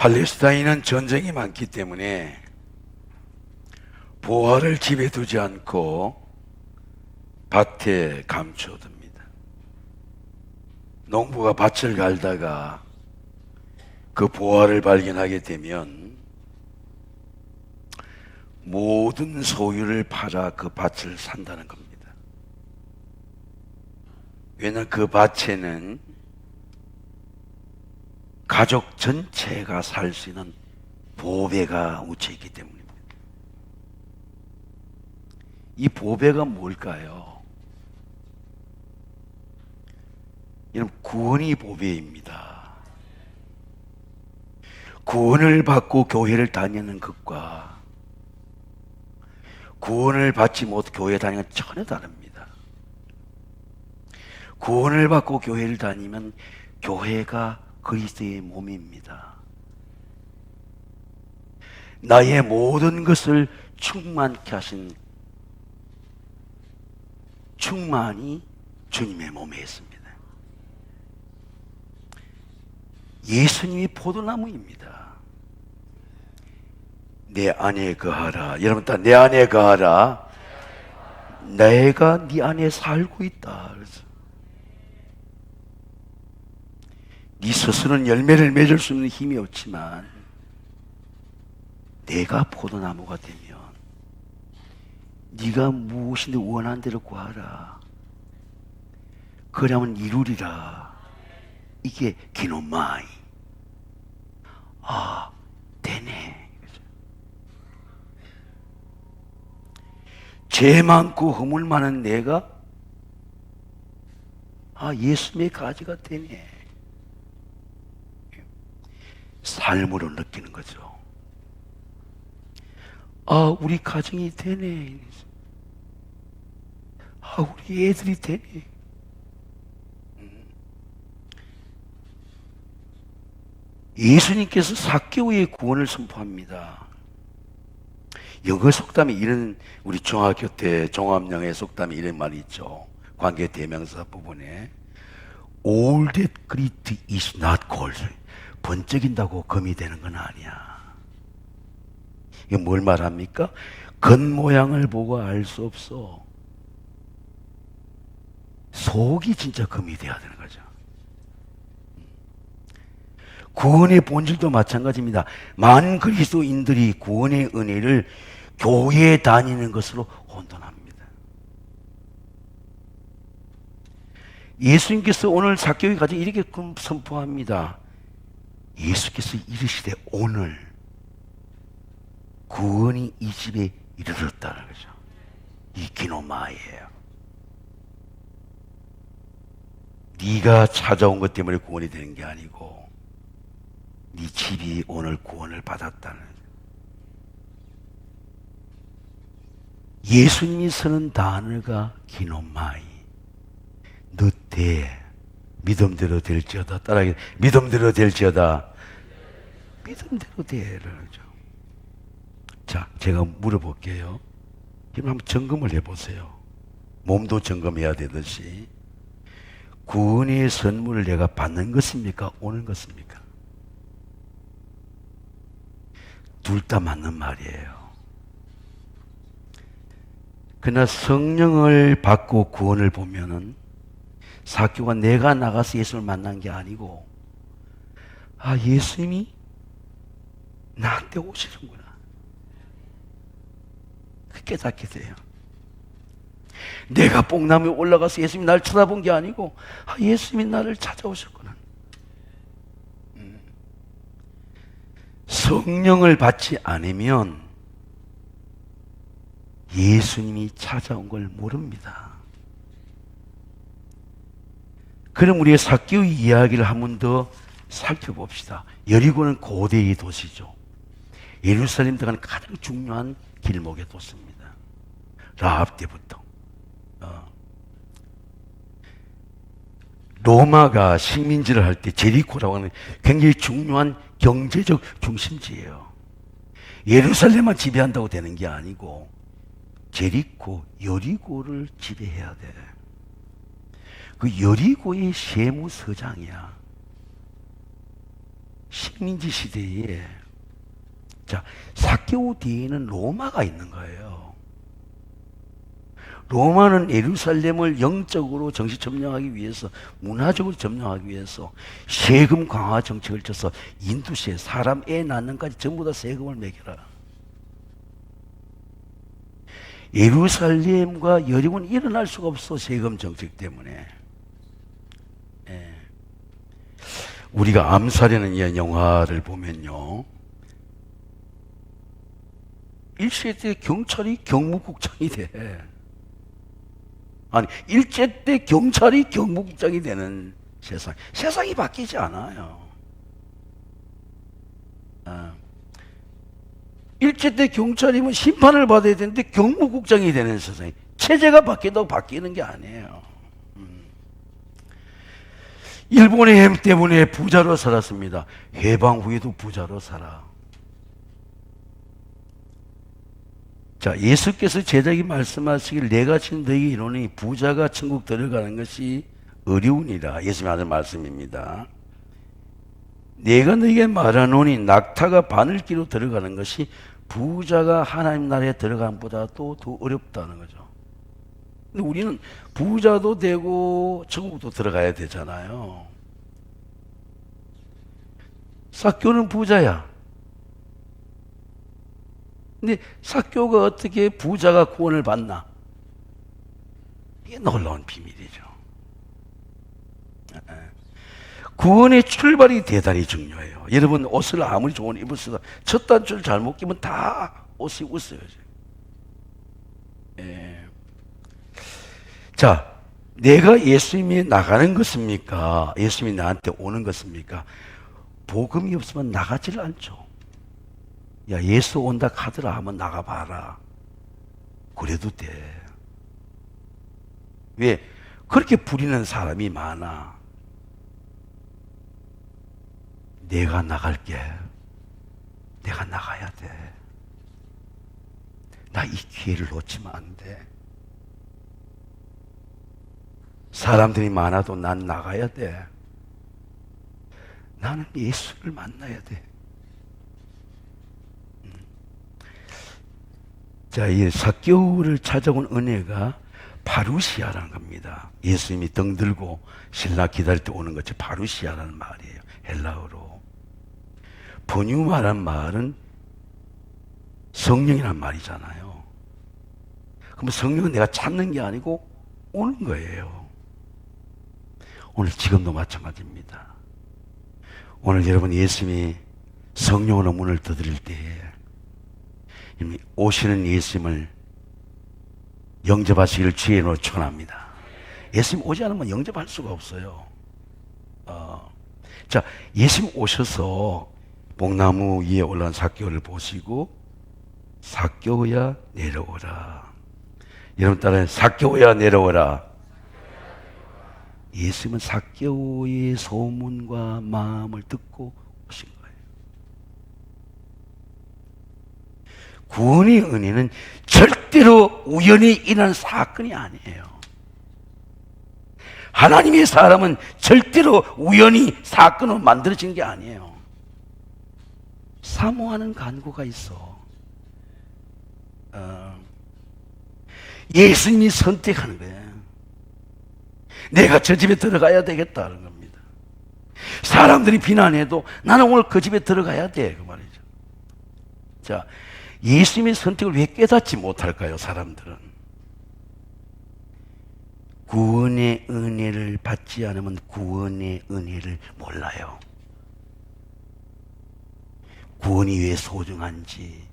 팔레스타인은 전쟁이 많기 때문에 보화를 집에 두지 않고 밭에 감춰둡니다. 농부가 밭을 갈다가 그 보화를 발견하게 되면 모든 소유를 팔아 그 밭을 산다는 겁니다. 왜냐하면 그 밭에는 가족 전체가 살 수 있는 보배가 묻혀있기 때문입니다. 이 보배가 뭘까요? 여러분, 구원이 보배입니다. 구원을 받고 교회를 다니는 것과 구원을 받지 못 교회 다니는 건 전혀 다릅니다. 구원을 받고 교회를 다니면 교회가 그리스도의 몸입니다. 나의 모든 것을 충만케 하신 충만이 주님의 몸에 있습니다. 예수님이 포도나무입니다. 내 안에 거하라. 여러분 다 내 안에 거하라. 내가 네 안에 살고 있다. 그래서 네 스스로는 열매를 맺을 수 있는 힘이 없지만 내가 포도나무가 되면 네가 무엇인데 원하는 대로 구하라. 그러면 이루리라. 이게 기노마이. 아, 되네. 죄 많고 허물 많은 내가 예수님의 가지가 되네. 삶으로 느끼는 거죠. 우리 가정이 되네. 우리 애들이 되네. 예수님께서 삭개오의 구원을 선포합니다. 영어 속담에 이런, 우리 중학교 때 종합영어 속담에 이런 말이 있죠. 관계 대명사 부분에 All that great is not gold. 번쩍인다고 금이 되는 건 아니야. 이게 뭘 말합니까? 겉모양을 보고 알 수 없어. 속이 진짜 금이 돼야 되는 거죠. 구원의 본질도 마찬가지입니다. 많은 그리스도인들이 구원의 은혜를 교회에 다니는 것으로 혼돈합니다. 예수님께서 오늘 삭개오에 가서 이렇게 선포합니다. 예수께서 이르시되 오늘 구원이 이 집에 이르렀다는 거죠. 이 기노마이에요. 네가 찾아온 것 때문에 구원이 되는 게 아니고 네 집이 오늘 구원을 받았다는 거죠. 예수님이 쓰는 단어가 기노마이. 너대 믿음대로 될지어다. 따라하기 믿음대로 될지어다. 믿음대로 되라죠. 자, 제가 물어볼게요. 지금 한번 점검을 해보세요. 몸도 점검해야 되듯이 구원의 선물을 내가 받는 것입니까? 오는 것입니까? 둘 다 맞는 말이에요. 그러나 성령을 받고 구원을 보면은 삭개오가 내가 나가서 예수를 만난 게 아니고 예수님이 나한테 오시는구나. 깨닫게 돼요. 내가 뽕나무에 올라가서 예수님이 나를 쳐다본 게 아니고 예수님이 나를 찾아오셨구나. 성령을 받지 않으면 예수님이 찾아온 걸 모릅니다. 그럼 우리가 삭개오의 이야기를 한 번 더 살펴봅시다. 여리고는 고대의 도시죠. 예루살렘 들어가는 가장 중요한 길목의 도시입니다. 라합 때부터 로마가 식민지를 할 때 제리코라고 하는 굉장히 중요한 경제적 중심지예요. 예루살렘만 지배한다고 되는 게 아니고 제리코, 여리고를 지배해야 돼. 그 여리고의 세무서장이야. 식민지 시대에 자, 삭개오 뒤에는 로마가 있는 거예요. 로마는 예루살렘을 영적으로 정치 점령하기 위해서, 문화적으로 점령하기 위해서 세금 강화 정책을 쳐서 인두세, 사람 애 낳는까지 전부 다 세금을 매겨라. 예루살렘과 여리고는 일어날 수가 없어, 세금 정책 때문에. 예. 우리가 암살이라는 영화를 보면요, 일제 때 경찰이 경무국장이 돼. 아니, 일제 때 경찰이 경무국장이 되는 세상. 세상이 바뀌지 않아요. 일제 때 경찰이면 심판을 받아야 되는데 경무국장이 되는 세상이. 체제가 바뀐다고 바뀌는 게 아니에요. 일본의 햄 때문에 부자로 살았습니다. 해방 후에도 부자로 살아. 자, 예수께서 제자에게 말씀하시길 내가 지금 너희에게 이르노니 부자가 천국 들어가는 것이 어려우니라. 예수님이 하는 말씀입니다. 내가 너희에게 말하노니 낙타가 바늘기로 들어가는 것이 부자가 하나님 나라에 들어가는 것보다도 더 어렵다는 거죠. 근데 우리는 부자도 되고 천국도 들어가야 되잖아요. 삭개오는 부자야. 근데 삭개오가 어떻게 부자가 구원을 받나? 이게 놀라운 비밀이죠. 구원의 출발이 대단히 중요해요. 여러분, 옷을 아무리 좋은 입었어도 첫 단추를 잘못 끼면 다 옷이 웃어야죠. 예. 자, 내가 예수님이 나가는 것입니까? 예수님이 나한테 오는 것입니까? 복음이 없으면 나가질 않죠. 야, 예수 온다 카더라 하면 나가봐라. 그래도 돼. 왜? 그렇게 부리는 사람이 많아. 내가 나갈게. 내가 나가야 돼. 나 이 기회를 놓치면 안 돼. 사람들이 많아도 난 나가야 돼. 나는 예수를 만나야 돼. 자, 이 삭개오를 찾아온 은혜가 파루시아라는 겁니다. 예수님이 등 들고 신라 기다릴 때 오는 것이 파루시아라는 말이에요. 헬라어로. 번유마라는 말은 성령이라는 말이잖아요. 그럼 성령은 내가 찾는 게 아니고 오는 거예요. 오늘 지금도 마찬가지입니다. 오늘 여러분 예수님이 성령으로 문을 두드릴 때에 오시는 예수님을 영접하시기를 주의 이름으로 축원합니다. 예수님 오지 않으면 영접할 수가 없어요. 자, 예수님 오셔서 목나무 위에 올라온 삭개오를 보시고 삭개오야 내려오라. 여러분 따라해. 삭개오야 내려오라. 예수님은 삭개오의 소문과 마음을 듣고 오신 거예요. 구원의 은혜는 절대로 우연히 일어난 사건이 아니에요. 하나님의 사람은 절대로 우연히 사건으로 만들어진 게 아니에요. 사모하는 간구가 있어. 예수님이 선택하는 거예요. 내가 저 집에 들어가야 되겠다는 겁니다. 사람들이 비난해도 나는 오늘 그 집에 들어가야 돼. 그 말이죠. 자, 예수님의 선택을 왜 깨닫지 못할까요, 사람들은? 구원의 은혜를 받지 않으면 구원의 은혜를 몰라요. 구원이 왜 소중한지,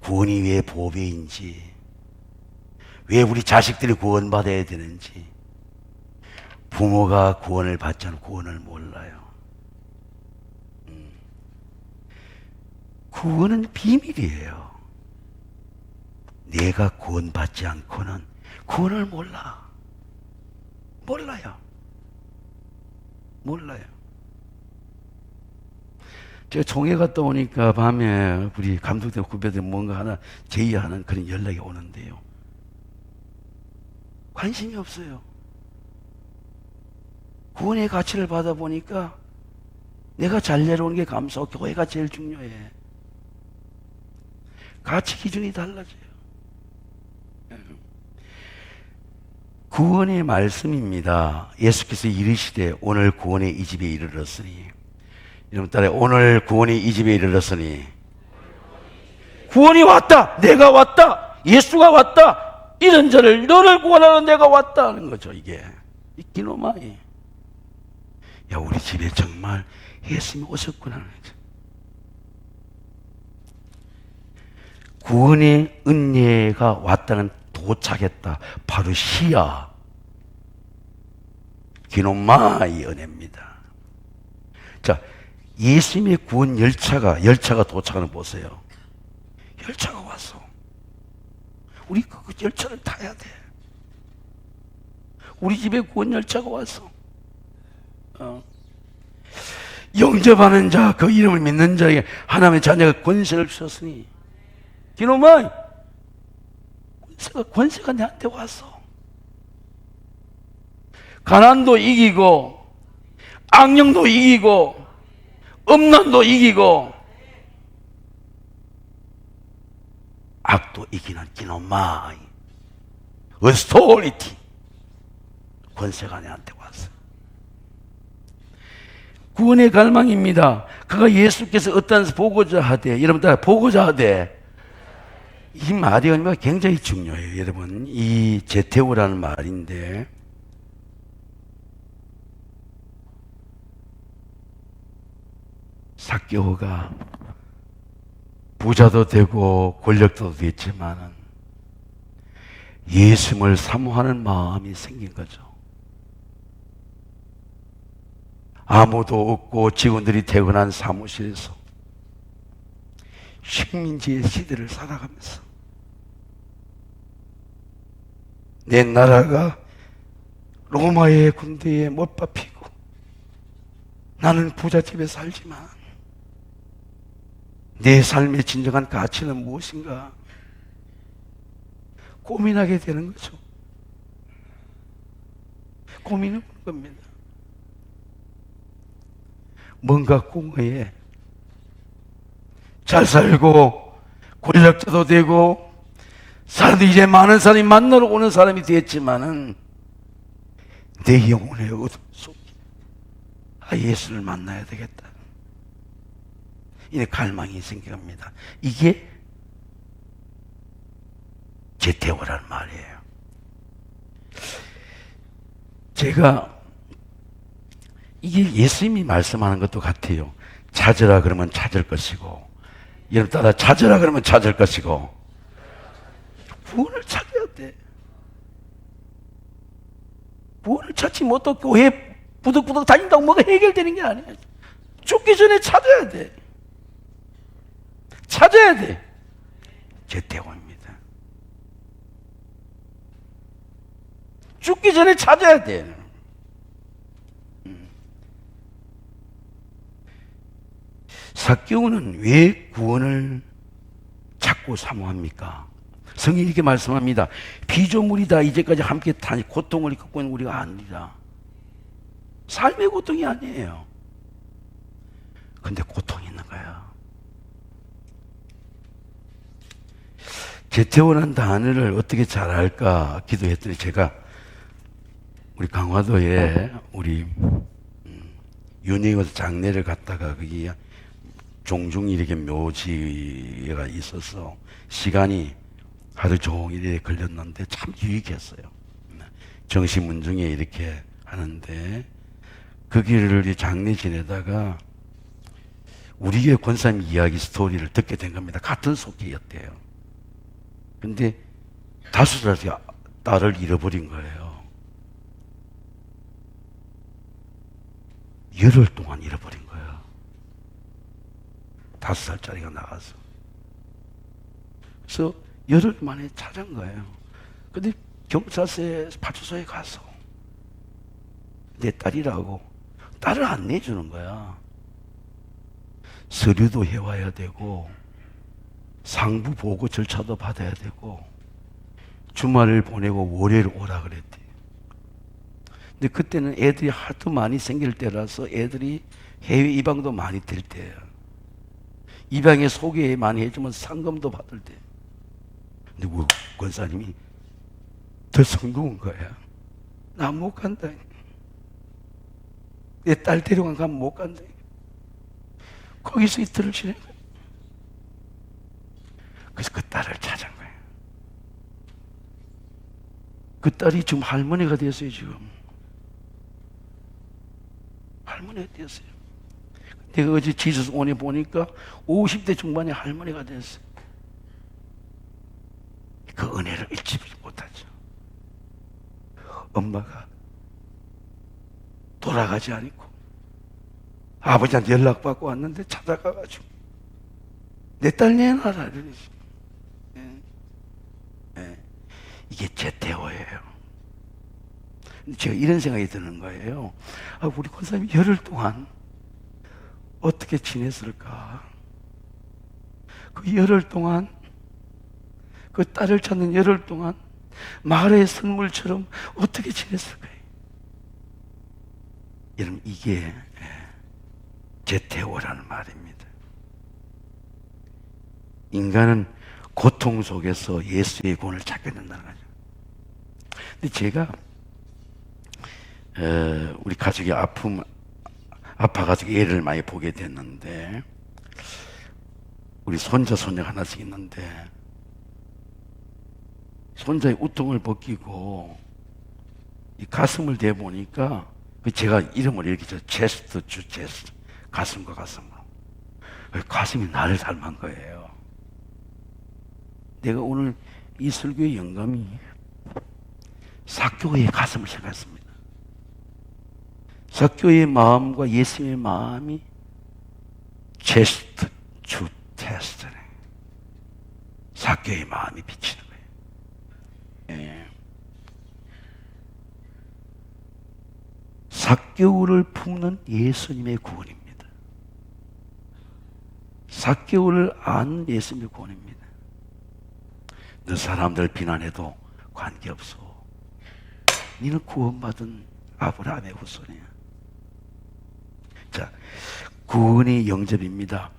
구원이 왜 보배인지, 왜 우리 자식들이 구원받아야 되는지, 부모가 구원을 받지 않으면 구원을 몰라요. 구원은 비밀이에요. 내가 구원받지 않고는 구원을 몰라. 몰라요. 제가 총회 갔다 오니까 밤에 우리 감독들 후배들 뭔가 하나 제의하는 그런 연락이 오는데요. 관심이 없어요. 구원의 가치를 받아보니까 내가 잘 내려오는 게 감사하고 교회가 제일 중요해. 가치 기준이 달라져요. 구원의 말씀입니다. 예수께서 이르시되 오늘 구원의 이 집에 이르렀으니, 여러분 따라 오늘 구원이 이 집에 이르렀으니, 구원이 왔다, 내가 왔다, 예수가 왔다, 이런 자를 너를 구원하러 내가 왔다 하는 거죠. 이게 이 기노마이. 야, 우리 집에 정말 예수님이 오셨구나 하는 거죠. 구원의 은혜가 왔다는, 도착했다, 바로 시야 기노마이 은혜입니다. 자, 예수님의 구원 열차가 도착하는 거 보세요. 열차가 왔어. 우리 그 열차를 타야 돼. 우리 집에 구원 열차가 왔어. 영접하는 자, 그 이름을 믿는 자에게 하나님의 자녀가 권세를 주셨으니, 기노마이, 권세가 내한테 왔어. 가난도 이기고, 악령도 이기고, 음란도 이기고, 악도 이기는 기노마이, 어스토리티, 권세가 내한테 왔어. 구원의 갈망입니다. 그가 예수께서 어떤 보고자 하되, 여러분 따라 보고자 하되, 이 말이 얼마나 굉장히 중요해요. 여러분, 이 제테오라는 말인데, 삭개오가 부자도 되고 권력도 됐지만은 예수님을 사모하는 마음이 생긴 거죠. 아무도 없고 직원들이 퇴근한 사무실에서 식민지의 시대를 살아가면서 내 나라가 로마의 군대에 못 박히고 나는 부잣집에 살지만 내 삶의 진정한 가치는 무엇인가 고민하게 되는 거죠. 고민은 겁니다. 뭔가 궁어에 잘 살고 권력자도 되고 사람들이 이제 많은 사람이 만나러 오는 사람이 됐지만은 내 영혼의 어둠 속에 예수를 만나야 되겠다. 이 갈망이 생깁니다. 이게 제테오라는 말이에요. 제가 이게 예수님이 말씀하는 것도 같아요. 찾으라 그러면 찾을 것이고, 여러분 따라 찾으라 그러면 찾을 것이고, 구원을 찾아야 돼. 구원을 찾지 못하고 교회 부득부득 다닌다고 뭐가 해결되는 게 아니야. 죽기 전에 찾아야 돼. 찾아야 돼. 제테오입니다. 죽기 전에 찾아야 돼. 삭개오는 왜 구원을 찾고 사모합니까? 성경이 이렇게 말씀합니다. 피조물이다 이제까지 함께 타니 고통을 겪고 있는 우리가 아니라. 삶의 고통이 아니에요. 근데 고통이 있는 거야. 제테오라는 단어를 어떻게 잘 알까 기도했더니 제가 우리 강화도에 우리 윤회에서 장례를 갔다가 거기 종종 이렇게 묘지가 있어서 시간이 하루 종일 걸렸는데 참 유익했어요. 정시문중에 이렇게 하는데 그 길을 장례 지내다가 우리 교회 권사님 이야기 스토리를 듣게 된 겁니다. 같은 속기였대요. 근데 5살짜리 딸을 잃어버린 거예요. 열흘 동안 잃어버린 거예요. 5살짜리가 나가서. 그래서 열흘 만에 찾은 거예요. 근데 경찰서에 파출소에 가서 내 딸이라고 딸을 안 내주는 거야. 서류도 해와야 되고 상부 보고 절차도 받아야 되고 주말을 보내고 월요일 오라 그랬대. 근데 그때는 애들이 하도 많이 생길 때라서 애들이 해외 이방도 많이 될 때야. 이방에 소개 많이 해주면 상금도 받을 때. 근데 권사님이 더 성공한 거야. 나 못 간다. 내 딸 데려간 가면 못 간다. 거기서 이틀을 지낸 거야. 그래서 그 딸을 찾은 거야. 그 딸이 지금 할머니가 됐어요, 지금. 할머니가 됐어요. 내가 어제 지저스원에 보니까 50대 중반의 할머니가 됐어요. 그 은혜를 잊지 못하죠. 엄마가 돌아가지 않고 아버지한테 연락받고 왔는데 찾아가가지고 내 딸 내놔라 이러지. 이게 제태호예요. 제가 이런 생각이 드는 거예요. 우리 권사님이 열흘 동안 어떻게 지냈을까? 그 열흘 동안, 그 딸을 찾는 열흘 동안 마을의 선물처럼 어떻게 지냈을까요? 여러분, 이게 제태호라는 말입니다. 인간은 고통 속에서 예수의 구원을 찾게 된다는 거죠. 근데 제가 우리 가족이 아파가지고 애를 많이 보게 됐는데, 우리 손자 손녀가 하나씩 있는데 손자의 우통을 벗기고 이 가슴을 대보니까 제가 이름을 이렇게 체스트 주 체스트, 가슴과 가슴으로. 가슴이 나를 닮은 거예요. 내가 오늘 이 설교의 영감이 삭개오의 가슴을 생각했습니다. 삭개오의 마음과 예수님의 마음이 체스트 주 테스트네. 삭개오의 마음이 비치는 거예요. 예. 삭개오를 품는 예수님의 구원입니다. 삭개오를 아는 예수님의 구원입니다. 너 사람들 비난해도 관계없어. 너는 구원받은 아브라함의 후손이야. 자, 구원이 영접입니다.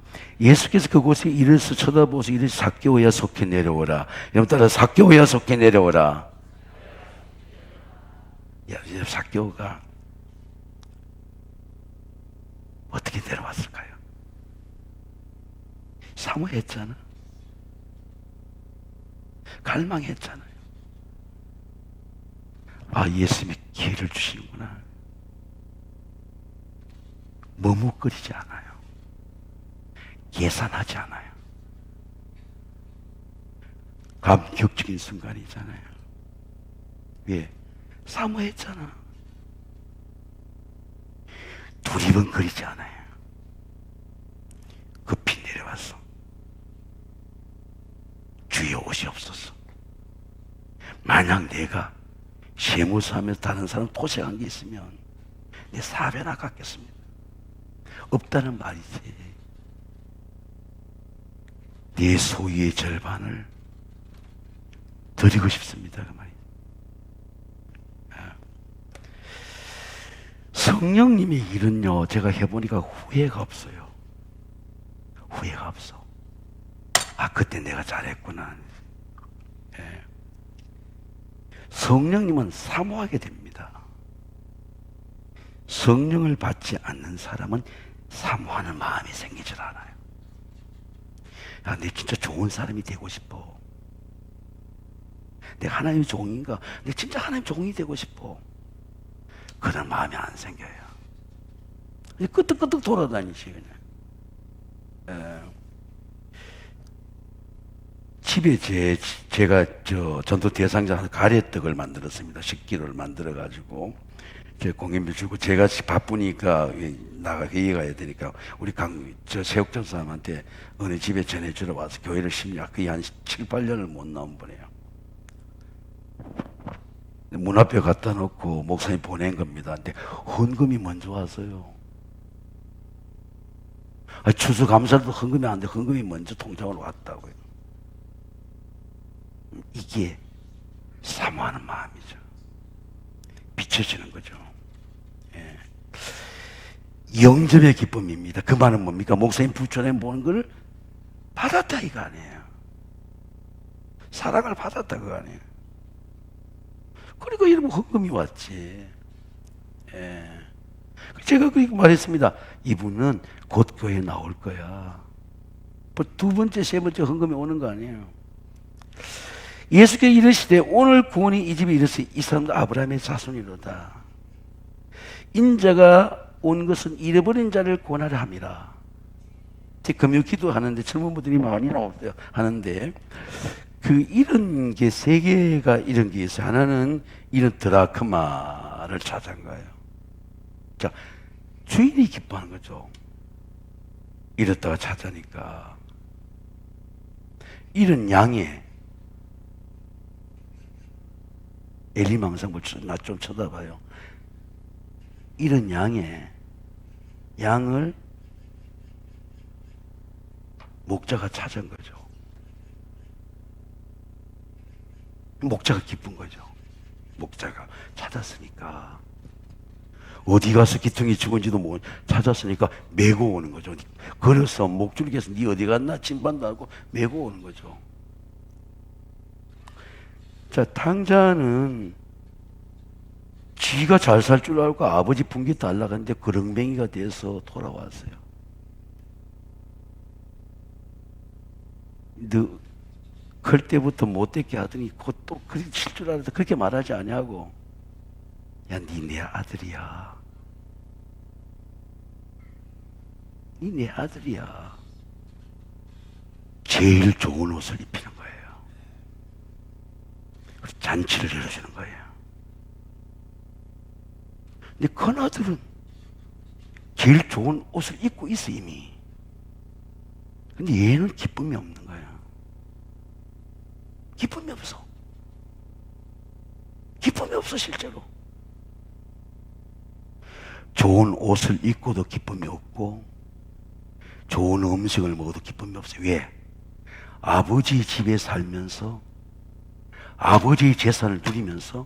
예수께서 그곳에 이르서 쳐다보서 이르 삭개오야 속히 내려오라. 여러분 따라 삭개오야 속히 내려오라. 야, 삭개오가 어떻게 내려왔을까요? 사모했잖아. 갈망했잖아요. 예수님이 기회를 주시는구나. 머뭇거리지 않아요. 계산하지 않아요. 감격적인 순간이잖아요. 왜? 사모했잖아. 두리번거리지 않아요. 급히 내려왔어. 주여 오시옵소서. 만약 내가 세무사하면서 다른 사람 토색한 게 있으면 내 사배나 갚겠습니다. 없다는 말이지. 내 소유의 절반을 드리고 싶습니다. 그 말이에요. 성령님의 일은요, 제가 해보니까 후회가 없어요. 후회가 없어. 그때 내가 잘했구나. 예. 성령님은 사모하게 됩니다. 성령을 받지 않는 사람은 사모하는 마음이 생기질 않아요. 내 진짜 좋은 사람이 되고 싶어. 내가 하나님의 종인가? 내 진짜 하나님 종이 되고 싶어. 그런 마음이 안 생겨요. 끄떡끄떡 돌아다니시 그냥. 집에 제가 전도 대상자 가래떡을 만들었습니다. 10kg를 만들어가지고 제 공연비 주고, 제가 바쁘니까 나가 회의 가야 되니까 우리 세옥전 사람한테 어느 집에 전해주러 와서 교회를 거의 한 7, 8년을 못 나온 분이에요. 문 앞에 갖다 놓고 목사님 보낸 겁니다. 근데 헌금이 먼저 왔어요. 추수감사도 헌금이 안 돼. 헌금이 먼저 통장으로 왔다고요. 이게 사모하는 마음이죠. 비춰지는 거죠. 예. 영접의 기쁨입니다. 그 말은 뭡니까? 목사님 부처님 보는 걸 받았다 이거 아니에요. 사랑을 받았다 그거 아니에요. 그러니까 이러면 헌금이 왔지. 예. 제가 그렇게 말했습니다. 이분은 곧 교회에 나올 거야. 두 번째, 세 번째 헌금이 오는 거 아니에요. 예수께서 이르시되 오늘 구원이 이 집에 이르시되 이 사람도 아브라함의 자손이로다. 인자가 온 것은 잃어버린 자를 구원하려 함이라. 제 금요 기도하는데 젊은 분들이 많이 나오세요. 하는데 그 이런 게 세 개가 이런 게 있어요. 하나는 이런 드라크마를 찾은 거예요. 자, 주인이 기뻐하는 거죠. 잃었다가 찾으니까. 이런 양에 엘리망상을 나 좀 쳐다봐요. 이런 양을 목자가 찾은 거죠. 목자가 기쁜 거죠. 목자가 찾았으니까. 어디 가서 기퉁이 죽은지도 모르고 찾았으니까 메고 오는 거죠. 걸어서 목줄기에서 네 어디 갔나 진반도 하고 메고 오는 거죠. 자, 탕자는 지가 잘 살 줄 알고 아버지 분기 달라갔는데 그렁뱅이가 돼서 돌아왔어요. 너 클 때부터 못되게 하더니 곧 또 그렇게 칠 줄 알아서 그렇게 말하지 아니하고, 야, 니 내 아들이야. 니 내 아들이야. 제일 좋은 옷을 입히는 거예요. 잔치를 열어주는 거예요. 근데 큰아들은 제일 좋은 옷을 입고 있어 이미. 근데 얘는 기쁨이 없는 거야. 기쁨이 없어. 기쁨이 없어 실제로. 좋은 옷을 입고도 기쁨이 없고 좋은 음식을 먹어도 기쁨이 없어요. 왜? 아버지 집에 살면서 아버지의 재산을 누리면서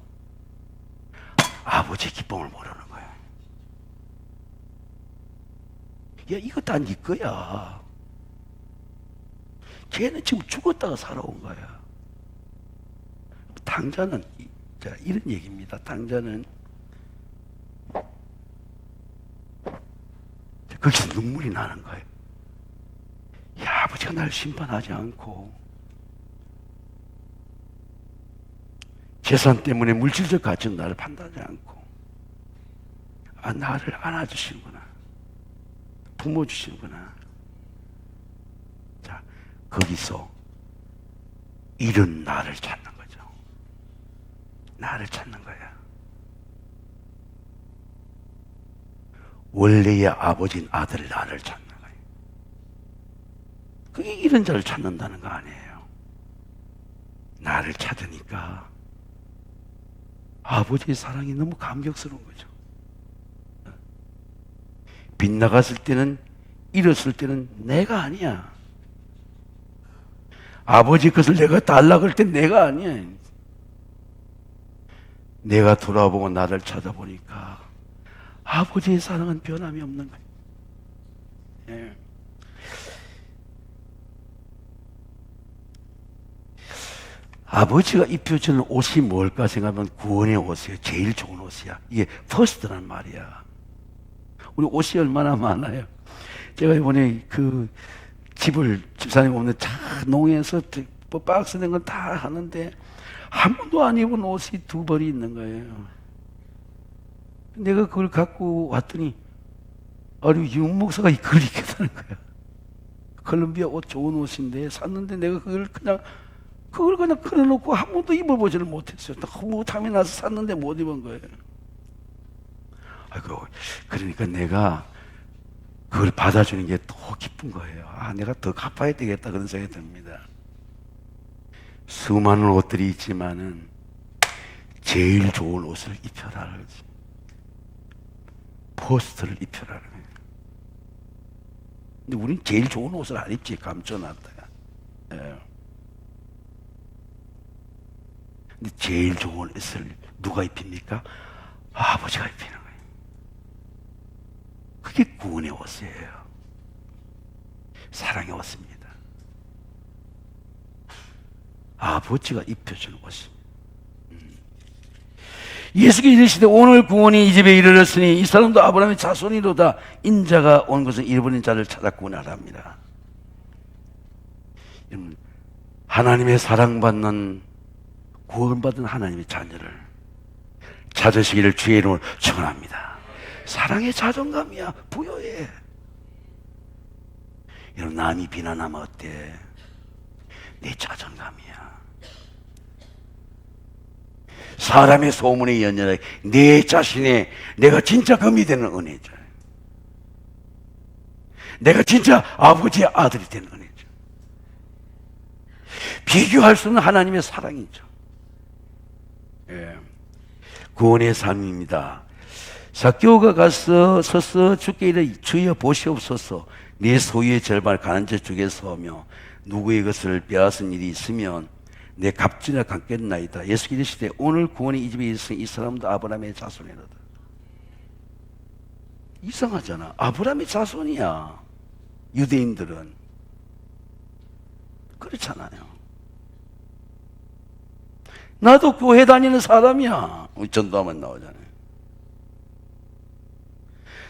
아버지의 기쁨을 모르는 거야. 야, 이거 다 네 거야. 걔는 지금 죽었다가 살아온 거야. 탕자는 자, 이런 얘기입니다. 탕자는 거기서 눈물이 나는 거예요. 야, 아버지가 날 심판하지 않고 재산 때문에 물질적 가치는 나를 판단하지 않고 나를 안아주시는구나. 품어주시는구나. 자, 거기서 이런 나를 찾는 거죠. 나를 찾는 거야. 원래의 아버지인 아들 나를 찾는 거예요. 그게 이런 자를 찾는다는 거 아니에요. 나를 찾으니까 아버지의 사랑이 너무 감격스러운 거죠. 빗나갔을 때는, 잃었을 때는 내가 아니야. 아버지 것을 내가 달라고 할 땐 내가 아니야. 내가 돌아보고 나를 찾아보니까 아버지의 사랑은 변함이 없는 거예요. 예. 아버지가 입혀주는 옷이 뭘까 생각하면 구원의 옷이에요. 제일 좋은 옷이야. 이게 퍼스트란 말이야. 우리 옷이 얼마나 많아요. 제가 이번에 그 집사님 오늘 다 농에서 뭐 박스 된 건 다 하는데 한 번도 안 입은 옷이 두 벌이 있는 거예요. 내가 그걸 갖고 왔더니 아니 윤 목사가 그걸 입겠다는 거야. 콜롬비아 옷 좋은 옷인데 샀는데 내가 그걸 그냥 걸어놓고 한 번도 입어보지를 못했어요. 너무 탐이 나서 샀는데 못 입은 거예요. 아이고, 그러니까 내가 그걸 받아주는 게 더 기쁜 거예요. 내가 더 갚아야 되겠다 그런 생각이 듭니다. 수많은 옷들이 있지만은 제일 좋은 옷을 입혀라 그러지. 포스트를 입혀라 그래요. 근데 우린 제일 좋은 옷을 안 입지, 감춰놨다가. 예. 근데 제일 좋은 옷을 누가 입힙니까? 아버지가 입히는 거예요. 그게 구원의 옷이에요. 사랑의 옷입니다. 아버지가 입혀주는 옷입니다. 예수께서 이르시되 오늘 구원이 이 집에 이르렀으니 이 사람도 아브라함의 자손이로다. 인자가 온 것은 잃어버린 자를 찾아 구원하라 합니다. 하나님의 사랑받는 구원받은 하나님의 자녀를 찾으시기를 주의 이름으로 축원합니다. 사랑의 자존감이야. 부여해. 여러분, 남이 비난하면 어때? 내 자존감이야. 사람의 소문에 연연하게 내 자신의 내가 진짜 금이 되는 은혜죠. 내가 진짜 아버지의 아들이 되는 은혜죠. 비교할 수 없는 하나님의 사랑이죠. 예. 구원의 삶입니다. 삭개오가 가서 서서 주께 이르 주여 보시옵소서. 내 소유의 절반을 가난 자 중에 서며 누구의 것을 빼앗은 일이 있으면 내 값지나 갚겠나이다. 예수께서 이르시되 오늘 구원이 이 집에 있으니 이 사람도 아브라함의 자손이로다. 이상하잖아. 아브라함의 자손이야. 유대인들은 그렇잖아요. 나도 교회 다니는 사람이야. 우리 전도하면 나오잖아요.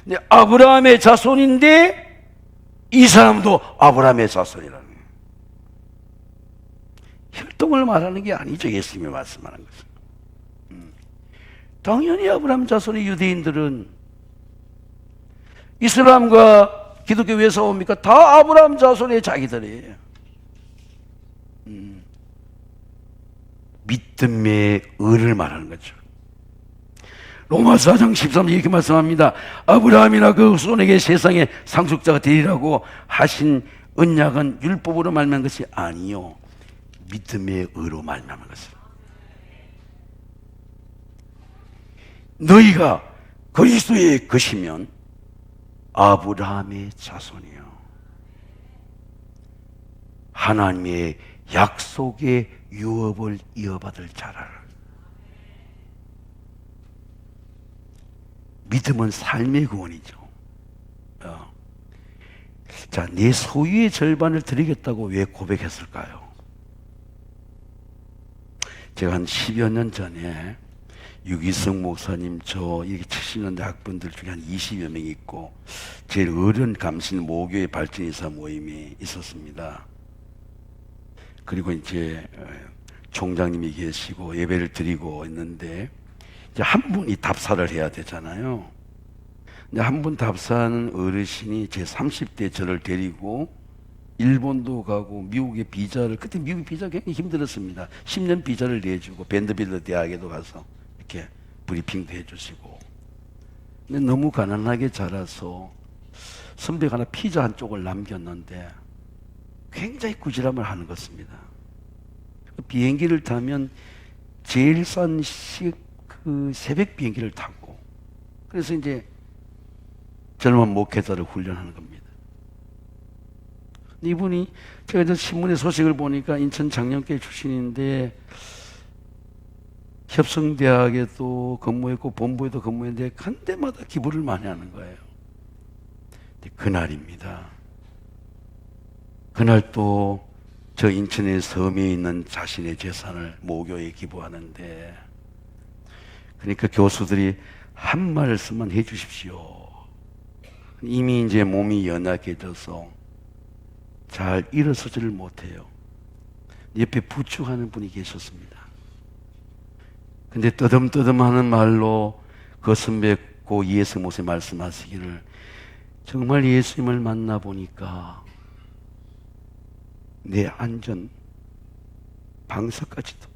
근데 아브라함의 자손인데 이 사람도 아브라함의 자손이라는 거예요. 혈통을 말하는 게 아니죠. 예수님이 말씀하는 것은. 당연히 아브라함 자손의 유대인들은 이슬람과 기독교 왜 싸웁니까? 다 아브라함 자손의 자기들이에요. 믿음의 의를 말하는 거죠. 로마서 4장 13절 이렇게 말씀합니다. 아브라함이나 그 후손에게 세상의 상속자가 되리라고 하신 언약은 율법으로 말미암은 것이 아니요 믿음의 의로 말미암은 것이라. 너희가 그리스도의 것이면 아브라함의 자손이요 하나님의 약속의 유업을 이어받을 자라. 믿음은 삶의 구원이죠. 자, 내 소유의 절반을 드리겠다고 왜 고백했을까요? 제가 한 10여 년 전에 유기성 목사님, 저 이렇게 70년대 학번들 중에 한 20여 명 있고 제일 어려운 감신 모교의 발전이사 모임이 있었습니다. 그리고 이제 총장님이 계시고 예배를 드리고 있는데 이제 한 분이 답사를 해야 되잖아요. 근데 한 분 답사하는 어르신이 제 30대 저를 데리고 일본도 가고 미국의 비자를, 그때 미국 비자 굉장히 힘들었습니다. 10년 비자를 내주고 밴드빌더 대학에도 가서 이렇게 브리핑도 해주시고. 근데 너무 가난하게 자라서 선배가 하나 피자 한 쪽을 남겼는데 굉장히 꾸지람을 하는 것입니다. 비행기를 타면 제일 싼 그 새벽 비행기를 타고, 그래서 이제 젊은 목회자를 훈련하는 겁니다. 이분이 제가 이제 신문의 소식을 보니까 인천 장년교회 출신인데 협성대학에도 근무했고 본부에도 근무했는데 간 데마다 기부를 많이 하는 거예요. 근데 그날입니다. 그날 또 저 인천의 섬에 있는 자신의 재산을 모교에 기부하는데, 그러니까 교수들이 한 말씀만 해 주십시오. 이미 이제 몸이 연약해져서 잘 일어서지를 못해요. 옆에 부축하는 분이 계셨습니다. 근데 떠듬떠듬 하는 말로 그 선배 고 예수 모세 말씀하시기를, 정말 예수님을 만나보니까 내 안전 방석까지도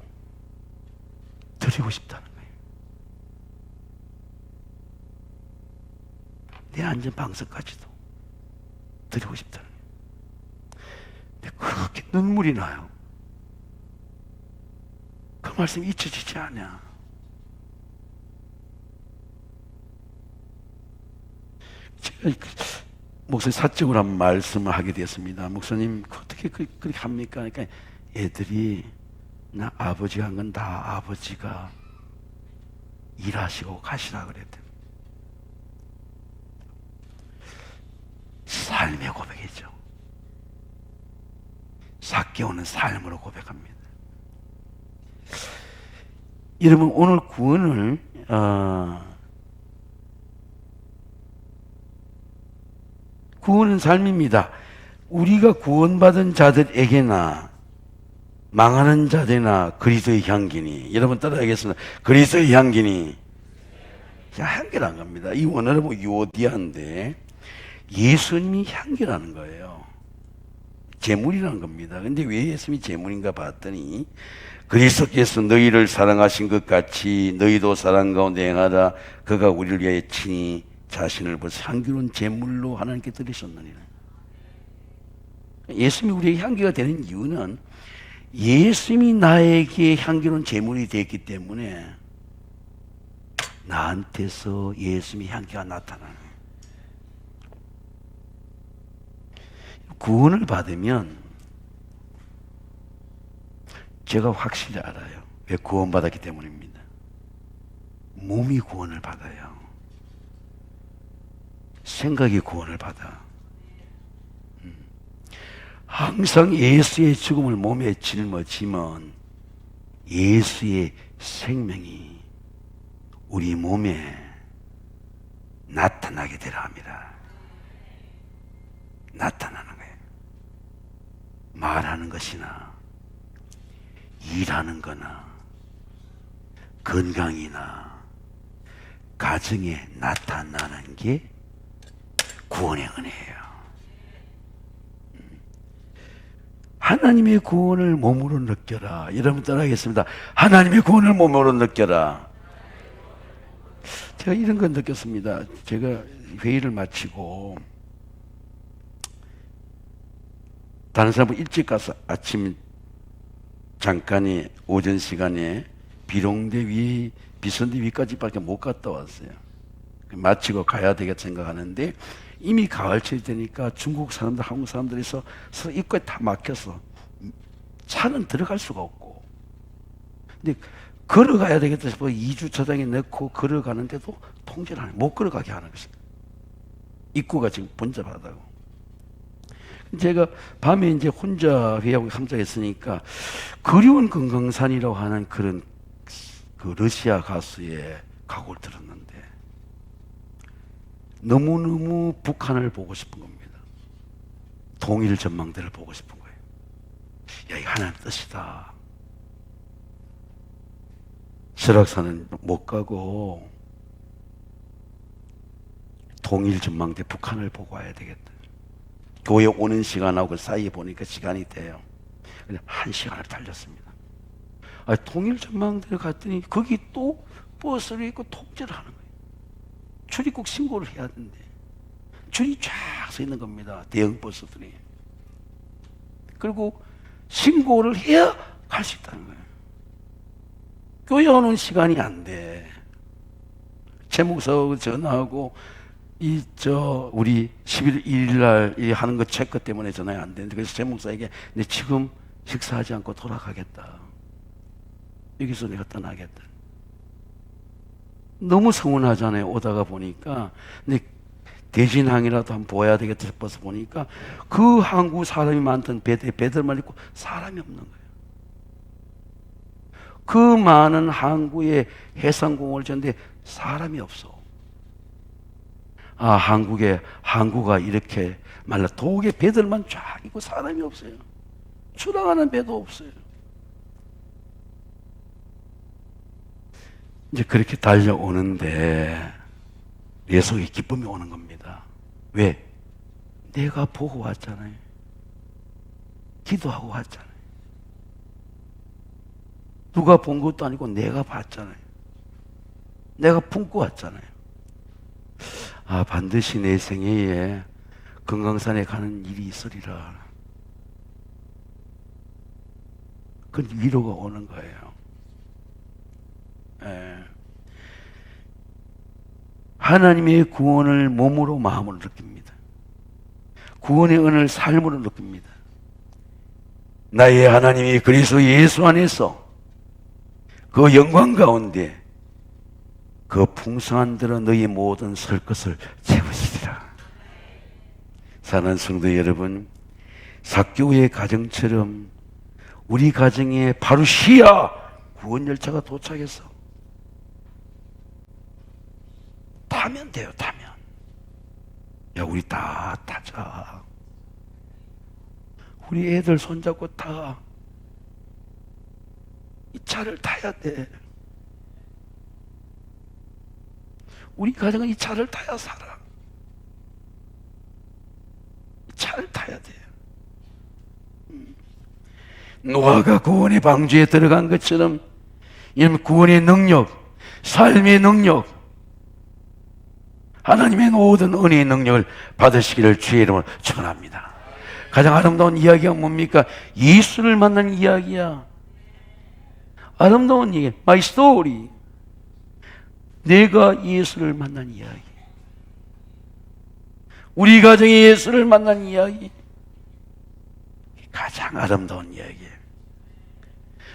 드리고 싶다는 거예요. 내 안전 방석까지도 드리고 싶다는 거예요. 근데 그렇게 눈물이 나요. 그 말씀이 잊혀지지 않아. 제가 목사님 사적으로 한번 말씀을 하게 됐습니다. 목사님 어떻게 그렇게 합니까? 그러니까 애들이 나 아버지가 한 건 다 아버지가 일하시고 가시라 그랬대. 삶의 고백이죠. 삭개오는 삶으로 고백합니다. 여러분, 오늘 구원은 삶입니다. 우리가 구원받은 자들에게나 망하는 자들이나 그리스도의 향기니, 여러분 따라하겠습니다. 그리스도의 향기니, 향기라는 겁니다. 이 원어는 유오디아인데 예수님이 향기라는 거예요. 제물이라는 겁니다. 근데 왜 예수님이 제물인가 봤더니, 그리스도께서 너희를 사랑하신 것 같이 너희도 사랑 가운데 행하라. 그가 우리를 위하여 친히 자신을 벌써 향기로운 제물로 하나님께 드리셨느니라. 예수님이 우리에게 향기가 되는 이유는 예수님이 나에게 향기로운 제물이 되었기 때문에 나한테서 예수님의 향기가 나타나는 거예요. 구원을 받으면 제가 확실히 알아요. 왜? 구원받았기 때문입니다. 몸이 구원을 받아요. 생각이 구원을 받아. 항상 예수의 죽음을 몸에 짊어지면 예수의 생명이 우리 몸에 나타나게 되라 합니다. 나타나는 거예요. 말하는 것이나 일하는 거나 건강이나 가정에 나타나는 게 구원의 은혜예요. 하나님의 구원을 몸으로 느껴라. 여러분 따라하겠습니다. 하나님의 구원을 몸으로 느껴라. 제가 이런 건 느꼈습니다. 제가 회의를 마치고 다른 사람은 일찍 가서 아침 잠깐의 오전 시간에 비롱대 위, 비선대 위까지밖에 못 갔다 왔어요. 마치고 가야 되겠다 생각하는데 이미 가을철이 되니까 중국 사람들, 한국 사람들에서 서로 입구에 다 막혀서 차는 들어갈 수가 없고, 근데 걸어가야 되겠다 싶어 2주차장에 넣고 걸어가는데도 통제를 하는, 못 걸어가게 하는 것입니다. 입구가 지금 번잡하다고. 제가 밤에 이제 혼자 회의하고 상주했으니까 그리운 금강산이라고 하는 그런 그 러시아 가수의 가곡을 들었는데 너무너무 북한을 보고 싶은 겁니다. 동일 전망대를 보고 싶은 거예요. 야, 이거 하나님 뜻이다. 설악산은 못 가고 동일 전망대 북한을 보고 와야 되겠다. 교회 오는 시간하고 그 사이에 보니까 시간이 돼요. 그냥 1시간을 달렸습니다. 동일 전망대를 갔더니 거기 또 버스를 있고 통제를 하는 거예요. 출입국 신고를 해야 되는데 줄이 쫙 서 있는 겁니다. 대형 버스들이. 그리고 신고를 해야 갈 수 있다는 거예요. 교회 오는 시간이 안 돼. 최 목사하고 전화하고 우리 11월 1일 날 하는 거 체크 때문에 전화가 안 되는데, 그래서 최 목사에게 내 지금 식사하지 않고 돌아가겠다. 여기서 내가 떠나겠다. 너무 서운하잖아요. 오다가 보니까. 근데 대진항이라도 한번 보아야 되겠다 싶어서 보니까 그 항구 사람이 많던 배들만 있고 사람이 없는 거예요. 그 많은 항구에 해상공원을 졌는데 사람이 없어. 항구가 이렇게 말라 독에 배들만 쫙 있고 사람이 없어요. 출항하는 배도 없어요. 이제 그렇게 달려오는데 내 속에 기쁨이 오는 겁니다. 왜? 내가 보고 왔잖아요. 기도하고 왔잖아요. 누가 본 것도 아니고 내가 봤잖아요. 내가 품고 왔잖아요. 반드시 내 생애에 금강산에 가는 일이 있으리라. 그 위로가 오는 거예요. 하나님의 구원을 몸으로 마음으로 느낍니다. 구원의 은혜를 삶으로 느낍니다. 나의 하나님이 그리스도 예수 안에서 그 영광 가운데 그 풍성한 대로 너희 모든 설 것을 채우시리라. 사랑하는 성도 여러분, 삭개오의 가정처럼 우리 가정에 바로 시야 구원 열차가 도착했어. 타면 돼요, 타면. 야, 우리 다 타자. 우리 애들 손잡고 타. 이 차를 타야 돼. 우리 가정은 이 차를 타야 살아. 이 차를 타야 돼. 노아가 구원의 방주에 들어간 것처럼 이런 구원의 능력, 삶의 능력, 하나님의 모든 은혜의 능력을 받으시기를 주의 이름으로 축원합니다. 가장 아름다운 이야기가 뭡니까? 예수를 만난 이야기야. 아름다운 얘기, my story. 내가 예수를 만난 이야기. 우리 가정이 예수를 만난 이야기. 가장 아름다운 이야기예요.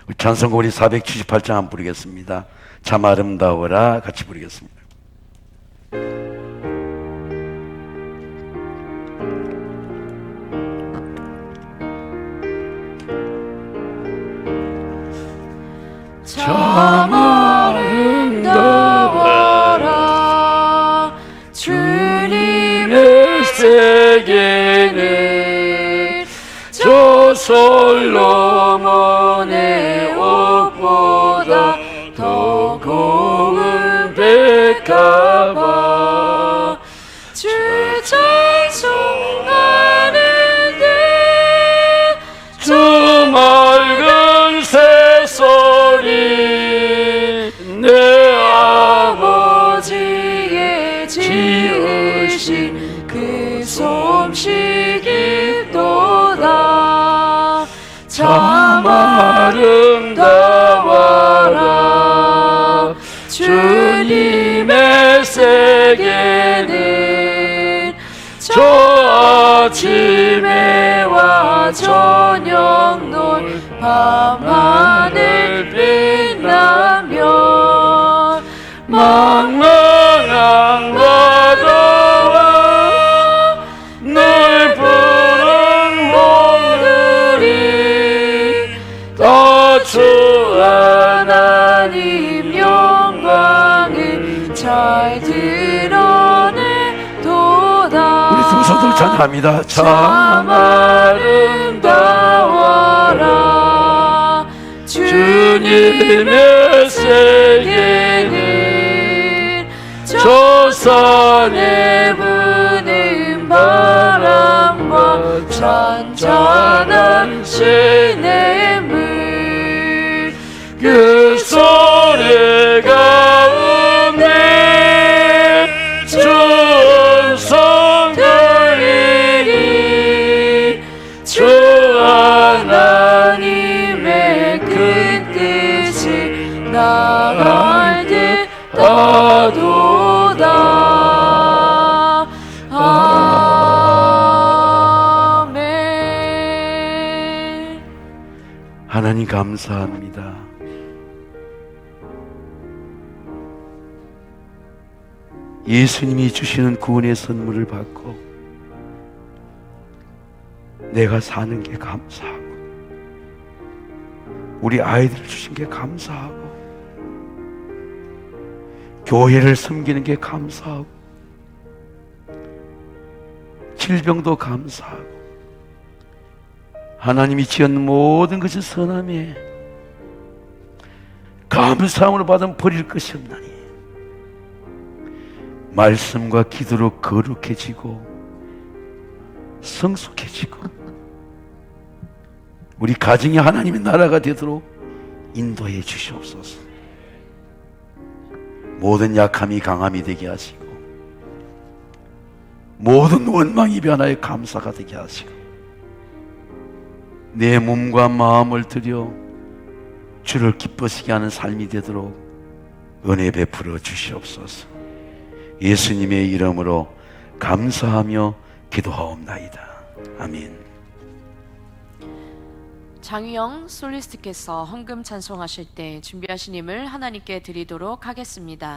우리 찬송가 우리 478장 한번 부르겠습니다. 참 아름다워라 같이 부르겠습니다. 참 아름다워라 주님의 세계는 저 솔로몬의 옷보다 더 고운 백합화 주 찬송하는데 저 맑은 새소리 내 아버지의 지으신 그 솜씨기 또다 참 아름다워라 주님의 세계는 저 아침에와 저녁 밤하늘 빛나며 망망한 바다와 널 푸른 봉우리 다 주 하나님 영광을 잘 드러내도다. 우리 두 손을 찬양합니다. 참 아름다워라 주님의 세계는 저 산에 부는 바람과 잔잔한 시냇물 그 소리 가운데 주 음성 들리니 주 하나님의 큰 뜻이 나 알듯 하도다. 아멘. 하나님 감사합니다. 예수님이 주시는 구원의 선물을 받고 내가 사는 게 감사하고 우리 아이들 주신 게 감사하고 교회를 섬기는 게 감사하고 질병도 감사하고 하나님이 지은 모든 것이 선함에 감사함으로 받은 버릴 것이 없나니 말씀과 기도로 거룩해지고 성숙해지고 우리 가정이 하나님의 나라가 되도록 인도해 주시옵소서. 모든 약함이 강함이 되게 하시고 모든 원망이 변하여 감사가 되게 하시고 내 몸과 마음을 들여 주를 기쁘시게 하는 삶이 되도록 은혜 베풀어 주시옵소서. 예수님의 이름으로 감사하며 기도하옵나이다. 아멘. 장유영 솔리스트께서 헌금 찬송하실 때 준비하신 힘을 하나님께 드리도록 하겠습니다.